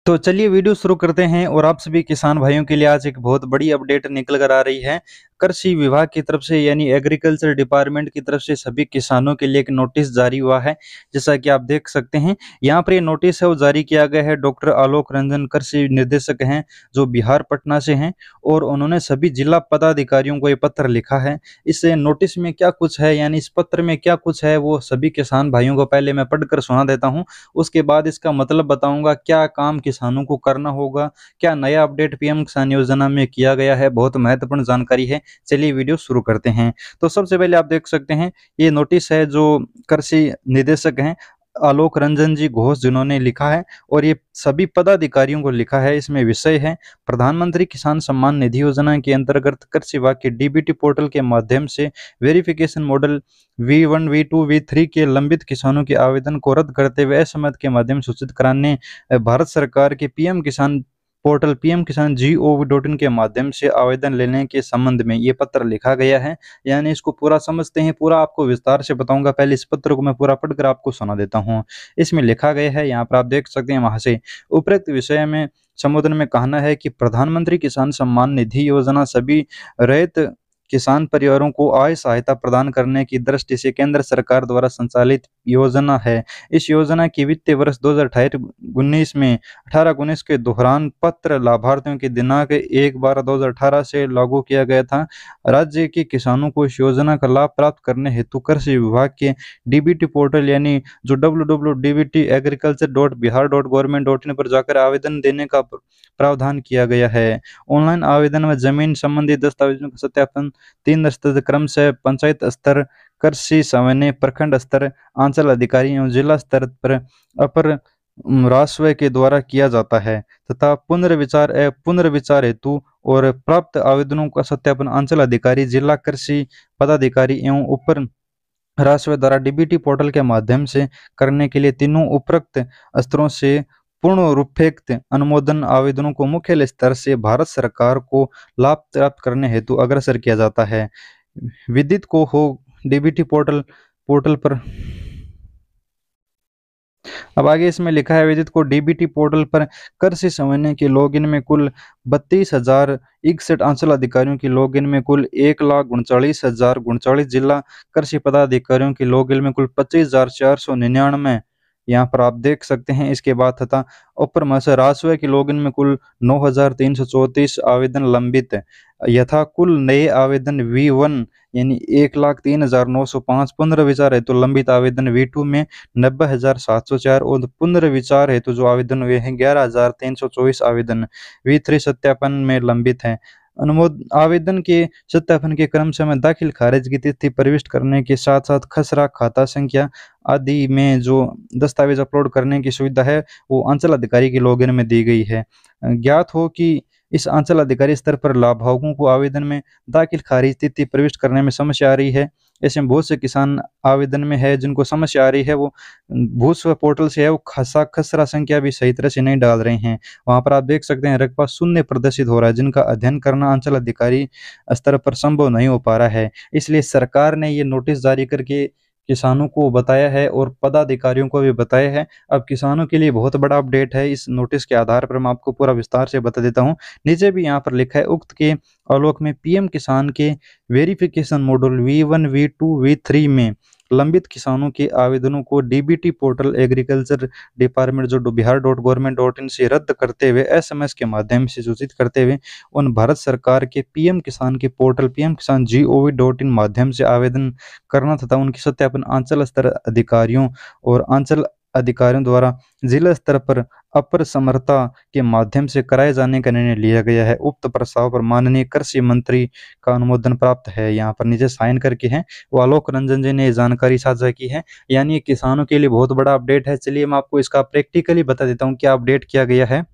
तो चलिए वीडियो शुरू करते हैं और आप सभी किसान भाइयों के लिए आज एक बहुत बड़ी अपडेट निकल कर आ रही है। कृषि विभाग की तरफ से यानी एग्रीकल्चर डिपार्टमेंट की तरफ से सभी किसानों के लिए एक नोटिस जारी हुआ है। जैसा कि आप देख सकते हैं यहाँ पर ये नोटिस है वो जारी किया गया है। डॉक्टर आलोक रंजन कृषि निर्देशक हैं जो बिहार पटना से हैं और उन्होंने सभी जिला पदाधिकारियों को ये पत्र लिखा है। इस नोटिस में क्या कुछ है यानी इस पत्र में क्या कुछ है वो सभी किसान भाइयों को पहले मैं पढ़कर सुना देता हूँ। उसके बाद इसका मतलब बताऊंगा क्या काम किसानों को करना होगा, क्या नया अपडेट पीएम किसान योजना में किया गया है। बहुत महत्वपूर्ण जानकारी है। चलिए वीडियो शुरू करते हैं। तो सबसे पहले आप देख सकते हैं ये नोटिस है जो कृषि निदेशक हैं आलोक रंजन जी घोष जिन्होंने लिखा है और ये सभी पदाधिकारियों को लिखा है। इसमें विषय है प्रधानमंत्री किसान सम्मान निधि योजना के अंतर्गत कृषि विभाग के डीबीटी पोर्टल के माध्यम से verification model V1 V2 V3 के लंबित किसानों के आवेदन को रद्द करते हुए असमत के माध्यम से सूचित कराने भारत सरकार के पीएम किसान पोर्टल pmkisan.gov.in के माध्यम से आवेदन लेने के संबंध में ये पत्र लिखा गया है। यानी इसको पूरा समझते हैं, पूरा आपको विस्तार से बताऊंगा। पहले इस पत्र को मैं पूरा पढ़कर आपको सुना देता हूँ। इसमें लिखा गया है, यहाँ पर आप देख सकते हैं वहां से उपरोक्त विषय में संबोधन में कहना है कि प्रधानमंत्री किसान सम्मान निधि योजना सभी रैयत किसान परिवारों को आय सहायता प्रदान करने की दृष्टि से केंद्र सरकार द्वारा संचालित योजना है। इस योजना की वित्तीय वर्ष 2018-19 में 18-19 के दौरान पत्र लाभार्थियों की दिनांक 1/12/2018 से लागू किया गया था। राज्य के किसानों को इस योजना का लाभ प्राप्त करने हेतु कृषि विभाग के डीबीटी पोर्टल यानी जो www.dbtagriculture.bihar.government.in पर जाकर आवेदन देने का प्रावधान किया गया है। ऑनलाइन आवेदन में जमीन संबंधी दस्तावेजों का सत्यापन 3 स्तर क्रम से पंचायत स्तर, कृषि समन्वय, प्रखंड स्तर, अंचल अधिकारी एवं जिला स्तर पर अपर राजस्व के द्वारा किया जाता है तथा पुनर्विचार हेतु और प्राप्त आवेदनों का सत्यापन अंचल अधिकारी, जिला कृषि पदाधिकारी एवं ऊपर राजस्व द्वारा डीबीटी पोर्टल के माध्यम से करने के लिए तीनों उपरोक्त स्तरों से पूर्ण रूपेक्त अनुमोदन आवेदनों को मुख्य स्तर से भारत सरकार को लाभ प्राप्त करने हेतु अग्रसर किया जाता है। विदित को हो डीबीटी पोर्टल पर। अब आगे इसमें लिखा है विदित को डीबीटी पोर्टल पर कृषि समन्वय के लॉगिन में कुल 32,061 अंचल अधिकारियों की लॉगिन में कुल 1,39,039, जिला कृषि पदाधिकारियों की लॉगिन में कुल 25,499। यहाँ पर आप देख सकते हैं। इसके बाद तथा अपर महसूल राजस्व की लॉगिन में कुल 9,334 आवेदन लंबित यथा कुल नए आवेदन V1 यानी 1,03,905 पुनर्विचार हेतु लंबित आवेदन V2 में 90,704 और पुनर्विचार हेतु जो आवेदन हुए हैं 11,324 आवेदन V3 सत्यापन में लंबित हैं। आवेदन के सत्यापन के क्रम समय दाखिल खारिज की तिथि प्रविष्ट करने के साथ साथ खसरा, खाता संख्या आदि में जो दस्तावेज अपलोड करने की सुविधा है वो अंचल अधिकारी के लॉगिन में दी गई है। ज्ञात हो कि इस अंचल अधिकारी स्तर पर लाभार्थियों को आवेदन में दाखिल खारिज तिथि प्रविष्ट करने में समस्या आ रही है। ऐसे में बहुत से किसान आवेदन में है जिनको समस्या आ रही है, वो भूस्व पोर्टल से है वो खसरा संख्या भी सही तरह से नहीं डाल रहे हैं। वहां पर आप देख सकते हैं रकबा शून्य प्रदर्शित हो रहा है, जिनका अध्ययन करना अंचल अधिकारी स्तर पर संभव नहीं हो पा रहा है। इसलिए सरकार ने ये नोटिस जारी करके किसानों को बताया है और पदाधिकारियों को भी बताया है। अब किसानों के लिए बहुत बड़ा अपडेट है। इस नोटिस के आधार पर मैं आपको पूरा विस्तार से बता देता हूं। नीचे भी यहाँ पर लिखा है उक्त के आलोक में पीएम किसान के verification module V1 V2 V3 में लंबित किसानों के आवेदनों को डीबीटी पोर्टल एग्रीकल्चर डिपार्टमेंट जो बिहार.गवर्नमेंट.इन से रद्द करते हुए SMS के माध्यम से सूचित करते हुए उन भारत सरकार के पीएम किसान के पोर्टल pmkisan.gov.in माध्यम से आवेदन करना तथा उनकी सत्यापन अंचल स्तर अधिकारियों और अंचल अधिकारियों द्वारा जिला स्तर पर अपर समर्था के माध्यम से कराए जाने का निर्णय लिया गया है। उक्त प्रस्ताव पर माननीय कृषि मंत्री का अनुमोदन प्राप्त है। यहाँ पर नीचे साइन करके हैं वो आलोक रंजन जी ने जानकारी साझा की है। यानी किसानों के लिए बहुत बड़ा अपडेट है। चलिए मैं आपको इसका प्रैक्टिकली बता देता हूँ क्या अपडेट किया गया है।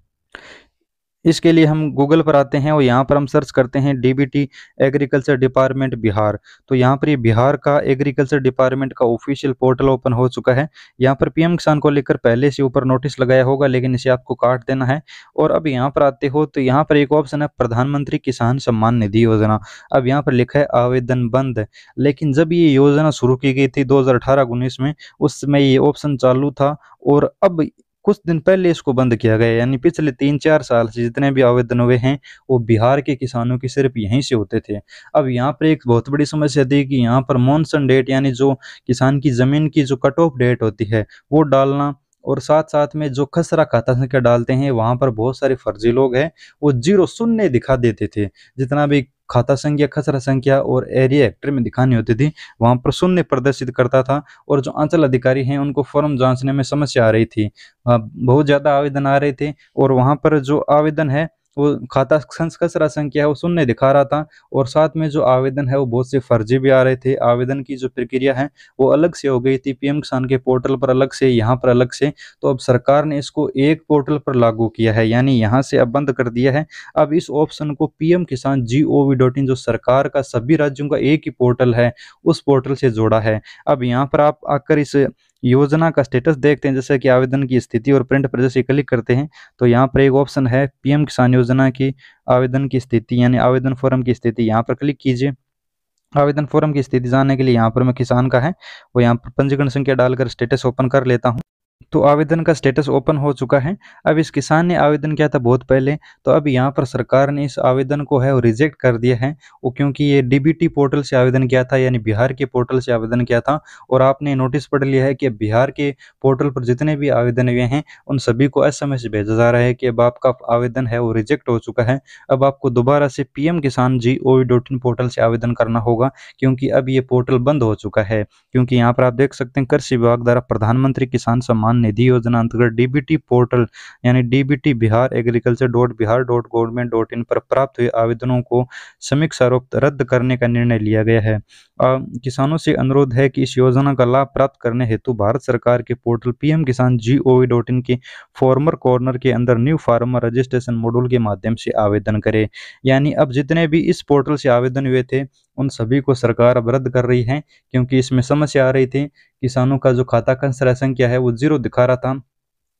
इसके लिए हम गूगल पर आते हैं और यहाँ पर हम सर्च करते हैं डीबीटी एग्रीकल्चर डिपार्टमेंट बिहार। तो यहाँ पर ये बिहार का एग्रीकल्चर डिपार्टमेंट का ऑफिशियल पोर्टल ओपन हो चुका है। यहाँ पर पीएम किसान को लेकर पहले से ऊपर नोटिस लगाया होगा, लेकिन इसे आपको काट देना है। और अब यहाँ पर आते हो तो यहाँ पर एक ऑप्शन है प्रधानमंत्री किसान सम्मान निधि योजना। अब यहाँ पर लिखा है आवेदन बंद, लेकिन जब ये योजना शुरू की गई थी 2018-19 में, उस समय ये ऑप्शन चालू था और अब कुछ दिन पहले इसको बंद किया गया, यानी पिछले 3-4 साल से जितने भी आवेदन हुए हैं वो बिहार के किसानों की सिर्फ यहीं से होते थे। अब यहाँ पर एक बहुत बड़ी समस्या थी कि यहाँ पर मॉनसून डेट यानी जो किसान की ज़मीन की जो कट ऑफ डेट होती है वो डालना, और साथ-साथ में जो खसरा खाता संख्या डालते हैं वहाँ पर बहुत सारे फर्जी लोग हैं, वो ज़ीरो शून्य दिखा देते थे। जितना भी खाता संख्या, खसरा संख्या और एरिया हेक्टेयर में दिखानी होती थी, वहाँ पर शून्य प्रदर्शित करता था, और जो अंचल अधिकारी हैं उनको फॉर्म जाँचने में समस्या आ रही थी। बहुत ज़्यादा आवेदन आ रहे थे और वहाँ पर जो आवेदन है वो खाता खसरा संख्या है वो शून्य दिखा रहा था, और साथ में जो आवेदन है वो बहुत से फर्जी भी आ रहे थे। आवेदन की जो प्रक्रिया है वो अलग से हो गई थी, पीएम किसान के पोर्टल पर अलग से, यहाँ पर अलग से। तो अब सरकार ने इसको एक पोर्टल पर लागू किया है, यानी यहाँ से अब बंद कर दिया है। अब इस ऑप्शन को पीएम किसान GOV.in, जो सरकार का सभी राज्यों का एक ही पोर्टल है, उस पोर्टल से जोड़ा है। अब यहाँ पर आप आकर इस योजना का स्टेटस देखते हैं, जैसे कि आवेदन की स्थिति और प्रिंट पर जैसे क्लिक करते हैं तो यहाँ पर एक ऑप्शन है पीएम किसान योजना की आवेदन की स्थिति, यानी आवेदन फॉर्म की स्थिति, यहाँ पर क्लिक कीजिए। आवेदन फॉर्म की स्थिति जानने के लिए यहाँ पर मैं किसान का है वो यहाँ पर पंजीकरण संख्या डालकर स्टेटस ओपन कर लेता हूँ। तो आवेदन का स्टेटस ओपन हो चुका है। अब इस किसान ने आवेदन किया था बहुत पहले, तो अब यहाँ पर सरकार ने इस आवेदन को है वो रिजेक्ट कर दिया है, वो क्योंकि ये डीबीटी पोर्टल से आवेदन किया था, यानी बिहार के पोर्टल से आवेदन किया था। और आपने नोटिस पढ़ लिया है कि बिहार के पोर्टल पर जितने भी आवेदन हुए हैं उन सभी को SMS भेजा जा रहा है कि अब आपका आवेदन है वो रिजेक्ट हो चुका है। अब आपको दोबारा से पीएम किसान GOV.in पोर्टल से आवेदन करना होगा, क्योंकि अब ये पोर्टल बंद हो चुका है। क्योंकि यहाँ पर आप देख सकते हैं कृषि विभाग द्वारा प्रधानमंत्री किसान सम्मान निधि योजना अंतर्गत डीबीटी पोर्टल यानी डीबीटी बिहार agriculture.bihar.government.in पर प्राप्त हुए आवेदनों को समीक्षा रोक रद्द करने का निर्णय लिया गया है। किसानों से अनुरोध है कि इस योजना का लाभ प्राप्त करने हेतु भारत सरकार के पोर्टल पीएम किसान GOV.in के फॉर्मर कॉर्नर के अंदर न्यू फार्मर रजिस्ट्रेशन मॉड्यूल के माध्यम से आवेदन करें। यानी अब जितने भी इस पोर्टल से आवेदन हुए थे उन सभी को सरकार अब रद्द कर रही है, क्योंकि इसमें समस्या आ रही थी। किसानों का जो खाता खसरा संख्या है वो ज़ीरो दिखा रहा था।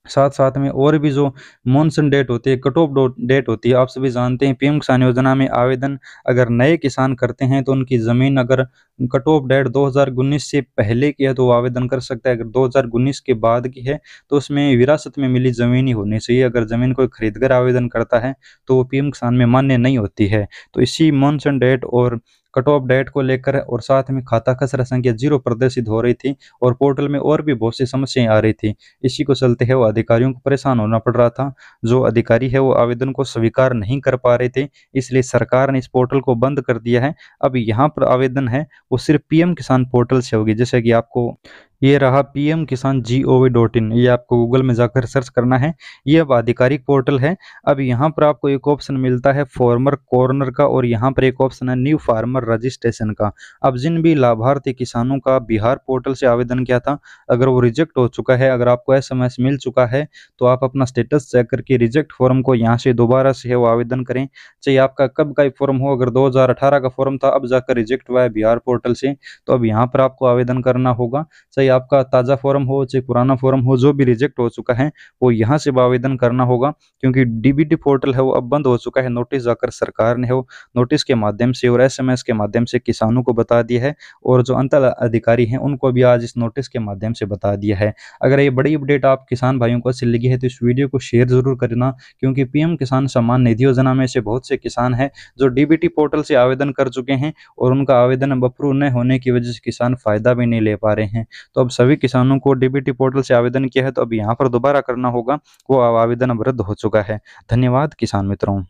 साथ-साथ में और भी जो मॉनसून डेट होती है, कट ऑफ डेट होती है, आप सभी जानते हैं पीएम किसान योजना में आवेदन अगर नए किसान करते हैं तो उनकी ज़मीन अगर कट ऑफ डेट 2019 से पहले की है तो वो आवेदन कर सकता है। अगर 2019 के बाद की है तो उसमें विरासत में मिली ज़मीन ही होनी चाहिए। अगर ज़मीन कोई खरीद कर आवेदन करता है तो वो पीएम किसान में मान्य नहीं होती है। तो इसी मॉनसून डेट और कट ऑफ डेट को लेकर और साथ में खाता खसरा संख्या ज़ीरो प्रदर्शित हो रही थी, और पोर्टल में और भी बहुत सी समस्याएं आ रही थी। इसी को चलते है वो अधिकारियों को परेशान होना पड़ रहा था। जो अधिकारी है वो आवेदन को स्वीकार नहीं कर पा रहे थे, इसलिए सरकार ने इस पोर्टल को बंद कर दिया है। अब यहाँ पर आवेदन है वो सिर्फ पीएम किसान पोर्टल से होगी। जैसे कि आपको ये रहा पीएम किसान GOV.in, ये आपको गूगल में जाकर सर्च करना है। ये अब आधिकारिक पोर्टल है। अब यहाँ पर आपको एक ऑप्शन मिलता है फॉर्मर कॉर्नर का, और यहाँ पर एक ऑप्शन है न्यू फार्मर रजिस्ट्रेशन का। अब जिन भी लाभार्थी किसानों का बिहार पोर्टल से आवेदन किया था, अगर वो रिजेक्ट हो चुका है, अगर आपको SMS मिल चुका है तो आप अपना स्टेटस चेक करके रिजेक्ट फॉर्म को यहाँ से दोबारा से है वो आवेदन करें। चाहे आपका कब का फॉर्म हो, अगर 2018 का फॉर्म था अब जाकर रिजेक्ट हुआ है बिहार पोर्टल से, तो अब यहाँ पर आपको आवेदन करना होगा। चाहे आपका ताज़ा फॉर्म हो चाहे पुराना फॉर्म हो, जो भी रिजेक्ट हो चुका है वो यहाँ से आवेदन करना होगा, क्योंकि डीबीटी पोर्टल है वो अब बंद हो चुका है। नोटिस जाकर सरकार ने वो नोटिस के माध्यम से और SMS के माध्यम से किसानों को बता दिया है, और जो अंचल अधिकारी हैं उनको भी आज इस नोटिस के माध्यम से बता दिया है। अगर ये बड़ी अपडेट आप किसान भाइयों को अच्छी लगी है तो इस वीडियो को शेयर जरूर करना, क्योंकि पीएम किसान सम्मान निधि योजना में से बहुत से किसान हैं जो डीबीटी पोर्टल से आवेदन कर चुके हैं, और उनका आवेदन अब अप्रूव न होने की वजह से किसान फायदा भी नहीं ले पा रहे हैं। तो अब सभी किसानों को डीबीटी पोर्टल से आवेदन किया है तो अब यहाँ पर दोबारा करना होगा, वो आवेदन अब रद्द हो चुका है। धन्यवाद किसान मित्रों।